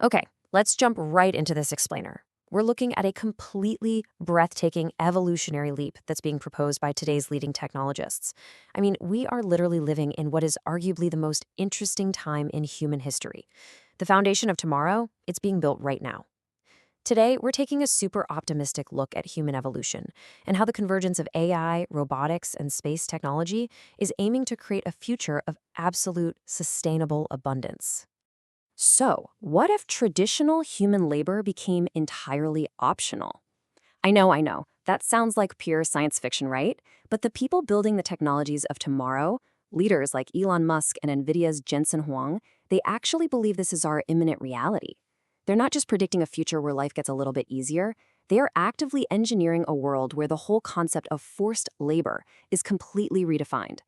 Okay, let's jump right into this explainer. We're looking at a completely breathtaking evolutionary leap that's being proposed by today's leading technologists. I mean, we are literally living in what is arguably the most interesting time in human history. The foundation of tomorrow, it's being built right now. Today, we're taking a super optimistic look at human evolution and how the convergence of AI, robotics, and space technology is aiming to create a future of absolute sustainable abundance. So, what if traditional human labor became entirely optional? I know. That sounds like pure science fiction, right? But the people building the technologies of tomorrow, leaders like Elon Musk and NVIDIA's Jensen Huang, they actually believe this is our imminent reality. They're not just predicting a future where life gets a little bit easier, they are actively engineering a world where the whole concept of forced labor is completely redefined.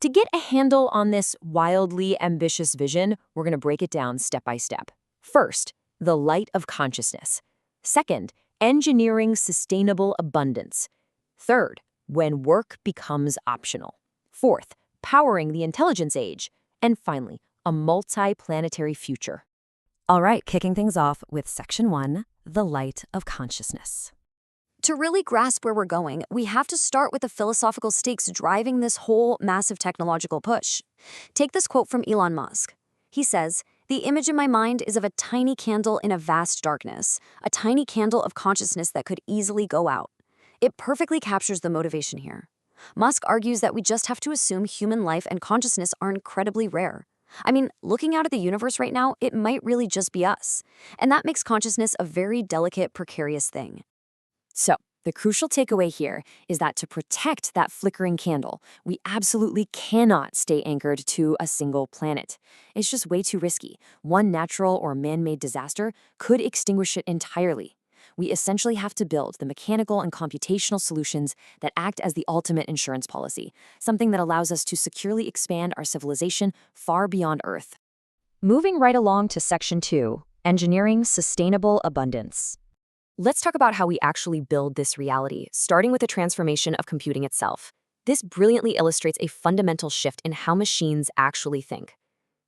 To get a handle on this wildly ambitious vision, we're going to break it down step by step. First, the light of consciousness. Second, engineering sustainable abundance. Third, when work becomes optional. Fourth, powering the intelligence age. And finally, a multi-planetary future. All right, kicking things off with Section 1, the light of consciousness. To really grasp where we're going, we have to start with the philosophical stakes driving this whole massive technological push. Take this quote from Elon Musk. He says, "The image in my mind is of a tiny candle in a vast darkness, a tiny candle of consciousness that could easily go out." It perfectly captures the motivation here. Musk argues that we just have to assume human life and consciousness are incredibly rare. I mean, looking out at the universe right now, it might really just be us. And that makes consciousness a very delicate, precarious thing. So, the crucial takeaway here is that to protect that flickering candle, we absolutely cannot stay anchored to a single planet. It's just way too risky. One natural or man-made disaster could extinguish it entirely. We essentially have to build the mechanical and computational solutions that act as the ultimate insurance policy, something that allows us to securely expand our civilization far beyond Earth. Moving right along to Section 2, Engineering Sustainable Abundance. Let's talk about how we actually build this reality, starting with the transformation of computing itself. This brilliantly illustrates a fundamental shift in how machines actually think.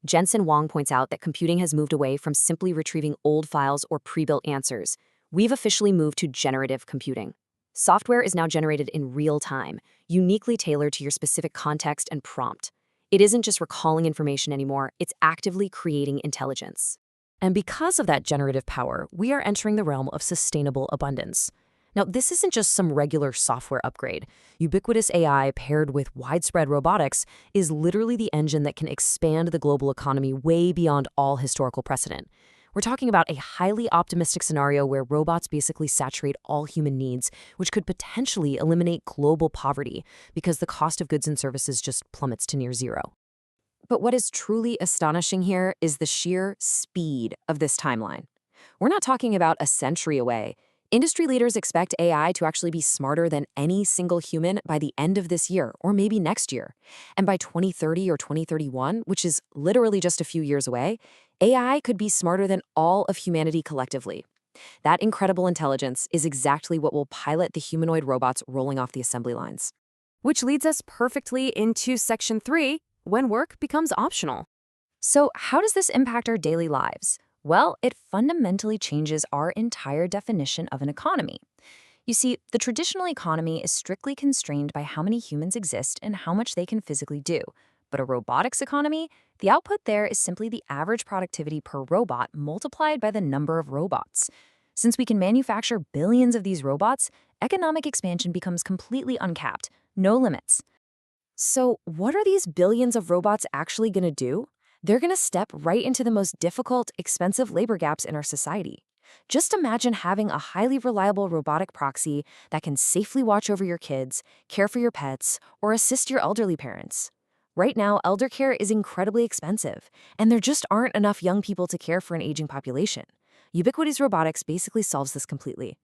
Jensen Huang points out that computing has moved away from simply retrieving old files or pre-built answers. We've officially moved to generative computing. Software is now generated in real time, uniquely tailored to your specific context and prompt. It isn't just recalling information anymore, it's actively creating intelligence. And because of that generative power, we are entering the realm of sustainable abundance. Now, this isn't just some regular software upgrade. Ubiquitous AI paired with widespread robotics is literally the engine that can expand the global economy way beyond all historical precedent. We're talking about a highly optimistic scenario where robots basically saturate all human needs, which could potentially eliminate global poverty because the cost of goods and services just plummets to near zero. But what is truly astonishing here is the sheer speed of this timeline. We're not talking about a century away. Industry leaders expect AI to actually be smarter than any single human by the end of this year, or maybe next year. And by 2030 or 2031, which is literally just a few years away, AI could be smarter than all of humanity collectively. That incredible intelligence is exactly what will pilot the humanoid robots rolling off the assembly lines. Which leads us perfectly into Section 3, when work becomes optional. So, how does this impact our daily lives? Well, it fundamentally changes our entire definition of an economy. You see, the traditional economy is strictly constrained by how many humans exist and how much they can physically do. But a robotics economy, the output there is simply the average productivity per robot multiplied by the number of robots. Since we can manufacture billions of these robots, economic expansion becomes completely uncapped, no limits. So, what are these billions of robots actually going to do? They're going to step right into the most difficult, expensive labor gaps in our society. Just imagine having a highly reliable robotic proxy that can safely watch over your kids, care for your pets, or assist your elderly parents. Right now, elder care is incredibly expensive, and there just aren't enough young people to care for an aging population. Ubiquitous robotics basically solves this completely.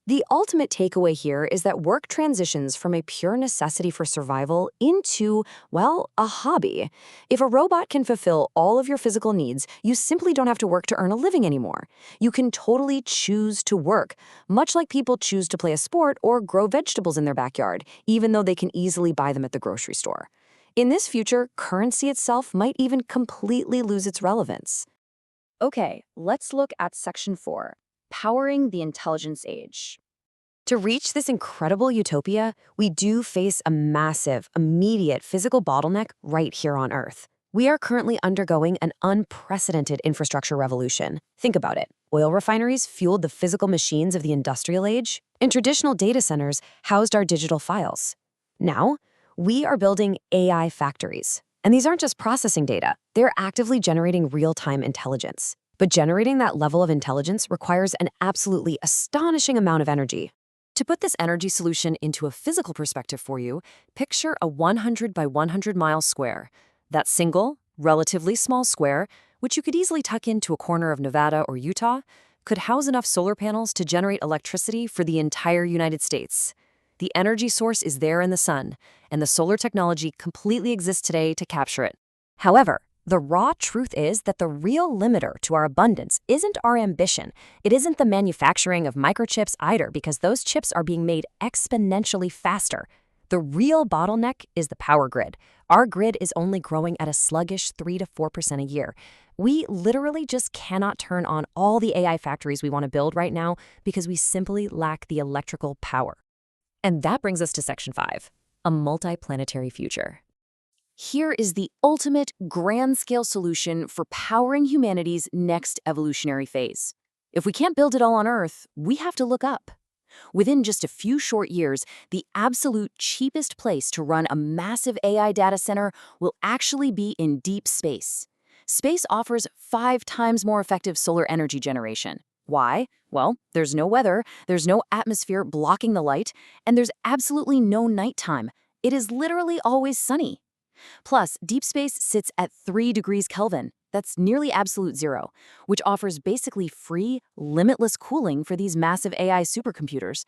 The ultimate takeaway here is that work transitions from a pure necessity for survival into, well, a hobby. If a robot can fulfill all of your physical needs, you simply don't have to work to earn a living anymore. You can totally choose to work, much like people choose to play a sport or grow vegetables in their backyard, even though they can easily buy them at the grocery store. In this future, currency itself might even completely lose its relevance. Okay, let's look at Section 4, Powering the Intelligence Age. To reach this incredible utopia, we do face a massive, immediate physical bottleneck right here on Earth. We are currently undergoing an unprecedented infrastructure revolution. Think about it. Oil refineries fueled the physical machines of the industrial age, and traditional data centers housed our digital files. Now, we are building AI factories. And these aren't just processing data, they're actively generating real-time intelligence. But generating that level of intelligence requires an absolutely astonishing amount of energy. To put this energy solution into a physical perspective for you, picture a 100 by 100 mile square. That single, relatively small square, which you could easily tuck into a corner of Nevada or Utah, could house enough solar panels to generate electricity for the entire United States. The energy source is there in the sun, and the solar technology completely exists today to capture it. However, the raw truth is that the real limiter to our abundance isn't our ambition. It isn't the manufacturing of microchips either, because those chips are being made exponentially faster. The real bottleneck is the power grid. Our grid is only growing at a sluggish 3 to 4% a year. We literally just cannot turn on all the AI factories we want to build right now because we simply lack the electrical power. And that brings us to Section 5, a multi-planetary future. Here is the ultimate grand-scale solution for powering humanity's next evolutionary phase. If we can't build it all on Earth, we have to look up. Within just a few short years, the absolute cheapest place to run a massive AI data center will actually be in deep space. Space offers 5 times more effective solar energy generation. Why? Well, there's no weather, there's no atmosphere blocking the light, and there's absolutely no nighttime. It is literally always sunny. Plus, deep space sits at 3 degrees Kelvin. That's nearly absolute zero, which offers basically free, limitless cooling for these massive AI supercomputers.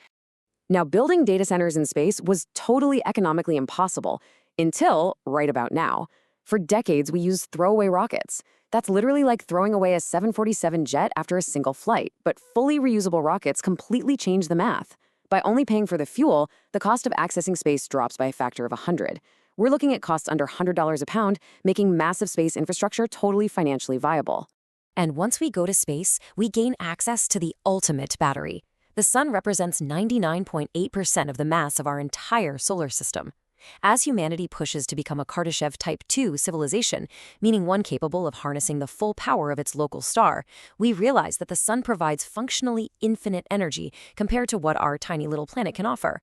Now, building data centers in space was totally economically impossible until right about now. For decades, we used throwaway rockets. That's literally like throwing away a 747 jet after a single flight, but fully reusable rockets completely change the math. By only paying for the fuel, the cost of accessing space drops by a factor of 100. We're looking at costs under $100 a pound, making massive space infrastructure totally financially viable. And once we go to space, we gain access to the ultimate battery. The sun represents 99.8% of the mass of our entire solar system. As humanity pushes to become a Kardashev Type 2 civilization, meaning one capable of harnessing the full power of its local star, we realize that the sun provides functionally infinite energy compared to what our tiny little planet can offer.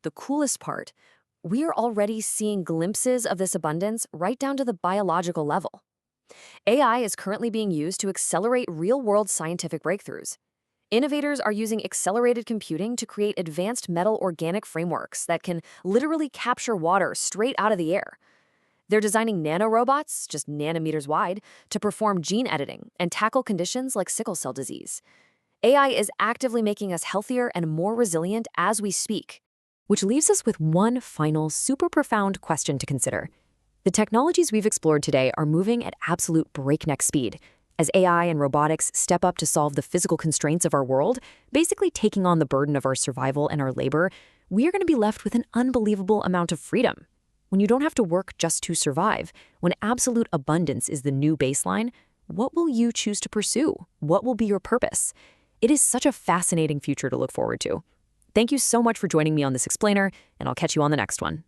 The coolest part, we are already seeing glimpses of this abundance right down to the biological level. AI is currently being used to accelerate real-world scientific breakthroughs. Innovators are using accelerated computing to create advanced metal organic frameworks that can literally capture water straight out of the air. They're designing nanorobots, just nanometers wide, to perform gene editing and tackle conditions like sickle cell disease. AI is actively making us healthier and more resilient as we speak. Which leaves us with one final, super profound question to consider. The technologies we've explored today are moving at absolute breakneck speed. As AI and robotics step up to solve the physical constraints of our world, basically taking on the burden of our survival and our labor, we are going to be left with an unbelievable amount of freedom. When you don't have to work just to survive, when absolute abundance is the new baseline, what will you choose to pursue? What will be your purpose? It is such a fascinating future to look forward to. Thank you so much for joining me on this explainer, and I'll catch you on the next one.